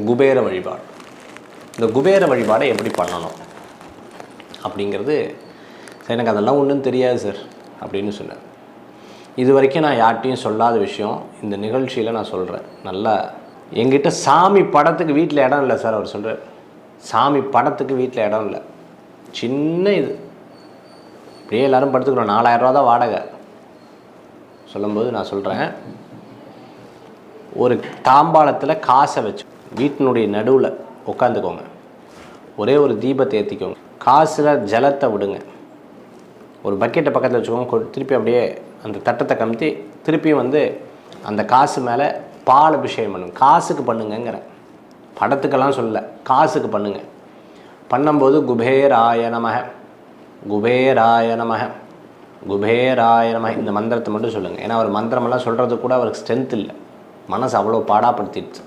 குபேர வழிபாடு. இந்த குபேர வழிபாடை எப்படி பண்ணணும் அப்படிங்கிறது, சார் எனக்கு அதெல்லாம் ஒன்றும் தெரியாது சார் அப்படின்னு சொன்னார். இது வரைக்கும் நான் யார்கிட்டையும் சொல்லாத விஷயம் இந்த நிகழ்ச்சியில் நான் சொல்கிறேன். நல்லா எங்கிட்ட சாமி படத்துக்கு வீட்டில் இடம் இல்லை சார் அவர் சொல்கிறார். சாமி படத்துக்கு வீட்டில் இடம் இல்லை, சின்ன இது, அப்படியே எல்லோரும் படுத்துக்கிறோம், 4000 ரூபா தான் வாடகை. சொல்லும்போது நான் சொல்கிறேன், ஒரு தாம்பாளத்தில் காசை வச்சு வீட்டினுடைய நடுவில் உட்காந்துக்கோங்க, ஒரே ஒரு தீபத்தை ஏற்றிக்கோங்க, காசில் ஜலத்தை விடுங்க, ஒரு பக்கெட்டை பக்கத்தில் வச்சுக்கோங்க, திருப்பி அப்படியே அந்த தட்டத்தை கமுத்தி திருப்பியும் வந்து அந்த காசு மேலே பால் அபிஷேகம் பண்ணுங்க. காசுக்கு பண்ணுங்கிறேன், படத்துக்கெல்லாம் சொல்லலை, காசுக்கு பண்ணுங்க. பண்ணும்போது குபேராய நமக, குபேராய நமக, குபேராய நமக இந்த மந்திரத்தை மட்டும் சொல்லுங்கள். ஏன்னா அவர் மந்திரமெல்லாம் சொல்கிறது கூட அவருக்கு ஸ்ட்ரென்த் இல்லை, மனசு அவ்வளோ பாடாப்படுத்திடுச்சு.